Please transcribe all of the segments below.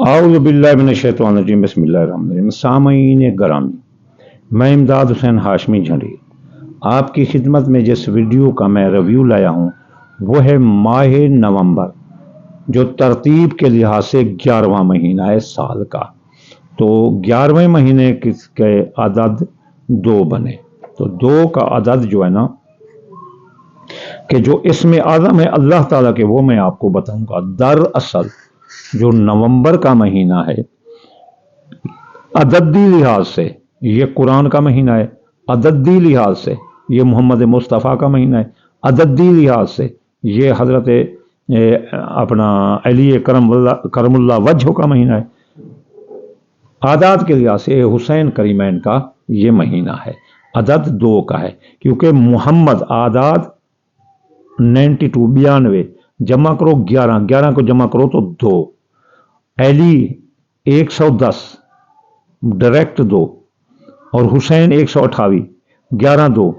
आऊज़ु बिल्लाहि मिनश शैतानिर रजीम बिस्मिल्लाहिर रहमानिर रहीम। सामईन गरामी, मैं इमदाद हुसैन हाशमी झंडी आपकी खिदमत में जिस वीडियो का मैं रिव्यू लाया हूँ वो है माह नवंबर, जो तरतीब के लिहाज से 11वां महीना है साल का। तो 11वें महीने के अदद 2 बने, तो 2 का अदद जो है ना कि जो इसमें आज़म है अल्लाह ताला के, वो मैं आपको बताऊंगा। दरअसल जो नवंबर का महीना है अददी लिहाज से ये कुरान का महीना है, अददी लिहाज से ये मोहम्मद मुस्तफ़ा का महीना है, अददी लिहाज से ये हज़रत अपना अली करमुल्लाह वजह का महीना है, आदाद के लिहाज से हुसैन करीमैन का ये महीना है। अदद 2 का है क्योंकि मोहम्मद आदाद 92 92 जमा करो 11, 11 को जमा करो तो 2, अली 110 डायरेक्ट 2 और हुसैन 128 11 2।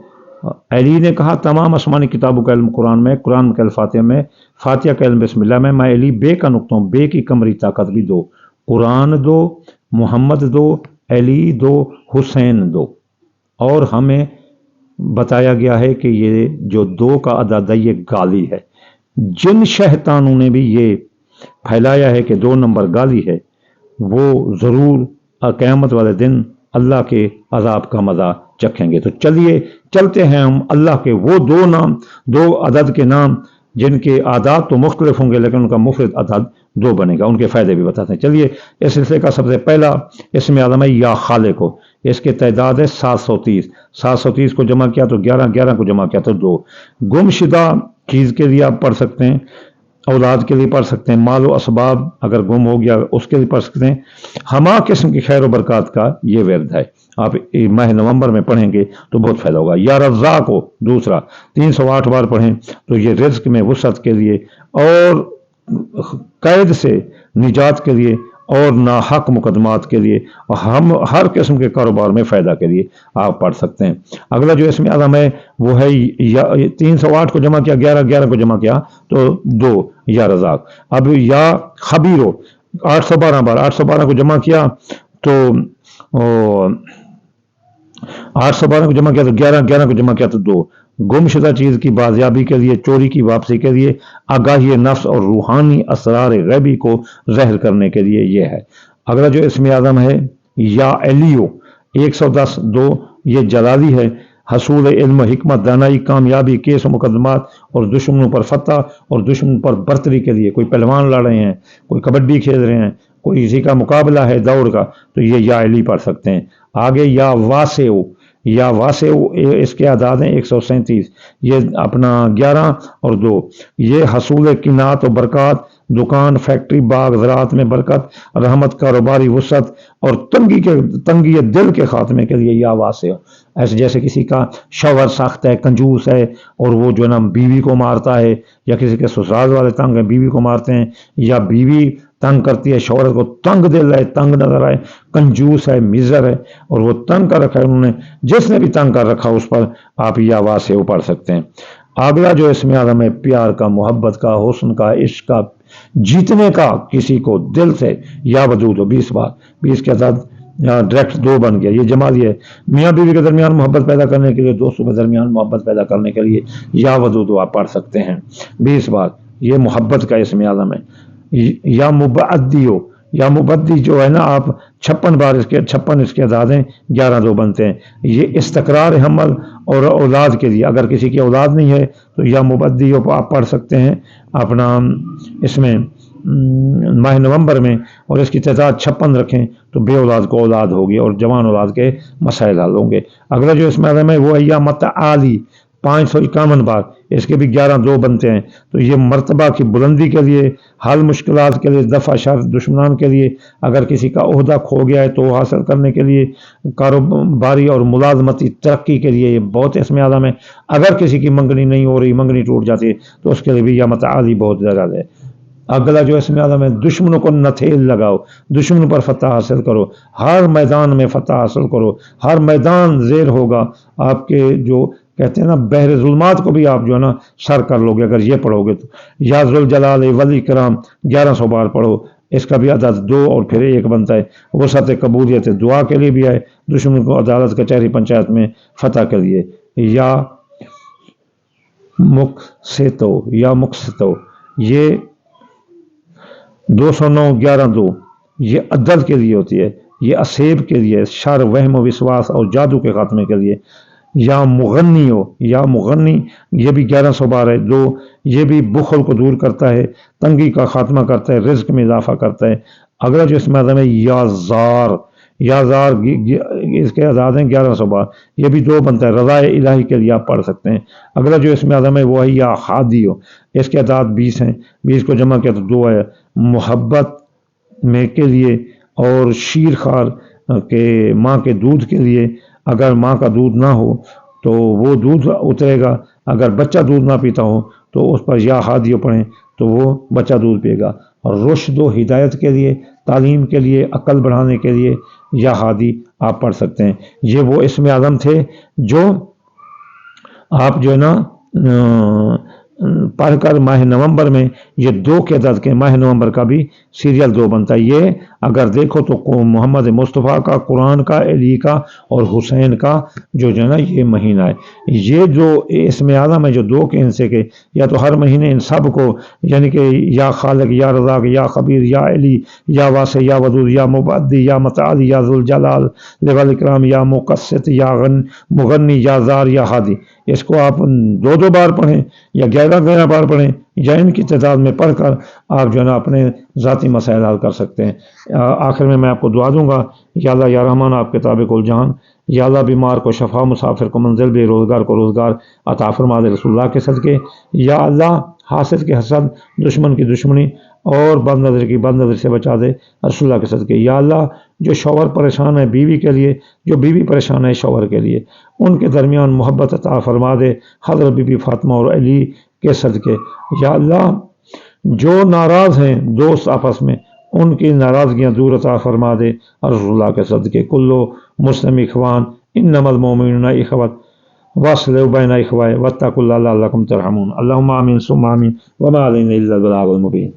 अली ने कहा तमाम आसमानी किताबों का इल्म कुरान में, कुरान के फातिहा में, फातिहा का इल्म बिस्मिल्लाह में, मैं अली बे का नुक्ता हूँ, बे की कमरी ताकत भी 2, कुरान 2, मोहम्मद 2, अली 2, हुसैन 2। और हमें बताया गया है कि ये जो 2 का अदद है ये गाली है। जिन शैतानों ने भी ये फैलाया है कि 2 नंबर गाली है, वो ज़रूर क़यामत वाले दिन अल्लाह के अजाब का मज़ा चखेंगे। तो चलिए चलते हैं हम अल्लाह के वो 2 नाम, 2 अदद के नाम जिनके आदाद तो मुख्तलिफ होंगे लेकिन उनका मुफरद अदद 2 बनेगा, उनके फ़ायदे भी बताते हैं। चलिए इस सिलसिले का सबसे पहला इसमें आज़म है या खालिक को, इसके तादाद है 730, 730 को जमा किया तो 11, 11 को जमा किया तो 2। गुमशुदा चीज़ के लिए आप पढ़ सकते हैं, औलाद के लिए पढ़ सकते हैं, माल व असबाब अगर गुम हो गया उसके लिए पढ़ सकते हैं। हमा किस्म की खैर व बरकत का ये वर्द है, आप माह नवंबर में पढ़ेंगे तो बहुत फ़ायदा होगा। या रज़्ज़ाक़ को दूसरा 308 बार पढ़ें तो ये रिज़्क़ में वसअत के लिए और कैद से निजात के लिए और नाहक मुकदमात के लिए और हम हर किस्म के कारोबार में फ़ायदा के लिए आप पढ़ सकते हैं। अगला जो इसमें आज़म है वो है या 308 को जमा किया, 11, 11 को जमा किया तो 2 या रज़ाक। अब या खबीरो 812 बार, 812 को जमा किया तो 812 को जमा किया तो 11, 11 को जमा किया तो 2। गुमशुदा चीज़ की बाजियाबी के लिए, चोरी की वापसी के लिए, आगाही नफ्स और रूहानी असरार गैबी को ज़हर करने के लिए ये है। अगला जो इसमें आज़म है या एलियो 110 2, ये जलाली है। हसूल इल्म, हिकमत, दानाई, कामयाबी, केस मुकदमात और दुश्मनों पर फतह और दुश्मनों पर बर्तरी के लिए। कोई पहलवान लड़ रहे हैं, कोई कबड्डी खेल रहे हैं, कोई इसी का मुकाबला है दौड़ का, तो ये या एली पढ़ सकते हैं। आगे या वासेउ, या वासेउ इसके आदाद हैं 137, ये अपना 11 और 2। ये हसूल किनात और बरकत, दुकान, फैक्ट्री, बाग, ज़राअत में बरकत, रहमत, कारोबारी वसअत और तंगी दिल के खात्मे के लिए या वासेउ। ऐसे जैसे किसी का शौहर सख्त है, कंजूस है और वो जो है ना बीवी को मारता है, या किसी के ससुराल वाले तंग है बीवी को मारते हैं, या बीवी तंग करती है शौहर को, तंग दिल है, तंग नजर आए, कंजूस है, मिज़र है और वो तंग कर रखा है उन्होंने, जिसने भी तंग कर रखा उस पर आप या वासे पढ़ सकते हैं। अगला जो इसमें आदम है प्यार का, मोहब्बत का, हुस्न का, इश्क का, जीतने का किसी को दिल से, या वजूद 20 बार, 20 के साथ डायरेक्ट 2 बन गया, ये जमाली है। मियाँ बीवी के दरमियान मोहब्बत पैदा करने के लिए, दोस्तों के दरमियान मोहब्बत पैदा करने के लिए या वजूद आप पढ़ सकते हैं 20 बार, ये मोहब्बत का इसमें आदम है। या मुबद्दी हो, या मुबद्दी जो है ना आप 56 बार, इसके 56 इसके आदादें 11 2 बनते हैं। ये इस्तकरार हमल और औलाद के लिए, अगर किसी की औलाद नहीं है तो या मुबद्दी हो आप पढ़ सकते हैं अपना इसमें माह नवंबर में, और इसकी तादाद 56 रखें तो बे औलाद को औलाद होगी और जवान औलाद के मसाइल हल होंगे। अगला जो इसमें आदम है वो है या मतआली 551 बार, इसके भी 11 2 बनते हैं। तो ये मर्तबा की बुलंदी के लिए, हल मुश्किलात के लिए, दफ़ा शर दुश्मनान के लिए, अगर किसी का ओहदा खो गया है तो हासिल करने के लिए, कारोबारी और मुलाजमती तरक्की के लिए ये बहुत इसमें आदम है। अगर किसी की मंगनी नहीं हो रही, मंगनी टूट जाती है तो उसके लिए भी यह मतआली बहुत ज़्यादा है। अगला जो इसमें आदम है दुश्मनों को नथेल लगाओ, दुश्मनों पर फतह हासिल करो, हर मैदान में फतह हासिल करो, हर मैदान ज़ेर होगा आपके, जो कहते हैं ना बहर जुल्मात को भी आप जो है ना सर कर लोगे अगर ये पढ़ोगे तो। या जुल जलाल वल इकराम 1100 बार पढ़ो। اس کا بھی عدد 2 اور پھر 1 بنتا ہے۔ وسعت قبولیت دعا کے لیے بھی ہے، دشمن کو عدالت کچہری پنچایت میں فتح کے لیے۔ یا مقسطو یہ 209 11 یہ عدل کے لیے ہوتی ہے، یہ اسیب کے لیے، شر وہم و وسواس اور جادو کے خاتمے کے لیے۔ یا مغنی یہ بھی 1112 ہے 2، یہ بھی بخل کو دور کرتا ہے، تنگی کا خاتمہ کرتا ہے، رزق میں اضافہ کرتا ہے۔ اگلا جو اس میں اعظم ہے یا زار اس کے اعداد ہیں 1112، یہ بھی 2 بنتا ہے، رضائے الہی کے لیے آپ پڑھ سکتے ہیں۔ اگلا جو اس میں اعظم ہے وہ ہے یا ہادیو، اس کے اعداد 20 ہیں، 20 کو جمع کیا تو 2 ہے۔ محبت میں کے لیے اور شیر خار کے ماں کے دودھ کے لیے، اگر ماں کا دودھ نہ ہو تو وہ دودھ اترے گا، اگر بچہ دودھ نہ پیتا ہو تو اس پر یا ہادیو پڑھیں تو وہ بچہ دودھ پیے گا۔ اور رشد و ہدایت کے لیے، تعلیم کے لیے، عقل بڑھانے کے لیے یا ہادی آپ پڑھ سکتے ہیں۔ یہ وہ اسم اعظم تھے جو آپ جو ہے نا پڑھ کر ماہ نومبر میں یہ 2 کے عدد کے ماہ نومبر کا بھی سیریل 2 بنتا ہے۔ یہ اگر دیکھو تو محمد مصطفیٰ کا، قرآن کا، علی کا اور حسین کا جو ہے نا یہ مہینہ ہے۔ یہ جو اسم اعظم ہے جو 2 کے حصے کے، یا تو ہر مہینے ان سب کو یعنی کہ یا خالق، یا رزاق، یا خبیر، یا علی، یا واسع، یا ودود، یا مبدی، یا متعالی، یا ذوالجلال والاکرام، یا مقسط، یا مغنی، یا زار، یا ہادی، اس کو آپ 2 بار پڑھیں یا 11 بار پڑھیں، یا ان کی تعداد میں پڑھ کر آپ جو ہے نا اپنے ذاتی مسائل حل کر سکتے ہیں۔ آخر میں آپ کو دعا دوں گا، یا اللہ یا رحمان آپ کتاب کل جہان، یا اللہ بیمار کو شفا، مسافر کو منزل، بے روزگار کو روزگار عطا فرما دے رسول اللہ کے صدقے۔ یا اللہ حاسد کے حسد، دشمن کی دشمنی اور بد نظر کی بد نظر سے بچا دے رسول اللہ کے صدقے۔ یا اللہ جو شوہر پریشان ہے بیوی کے لیے، جو بیوی پریشان ہے شوہر کے لیے، ان کے درمیان محبت عطا فرما دے حضرت بی بی فاطمہ اور علی کے صدقے۔ یا اللہ جو ناراض ہیں دوست آپس میں، ان کی ناراضگیاں دور عطا فرما دے رسول اللہ کے صدقے۔ کلو مسلم اخوان انما المؤمنون اخوۃ واصلحوا بین اخویکم واتقوا اللہ لعلکم ترحمون۔ اللہم آمین ثم آمین وما علینا الا البلاغ المبین۔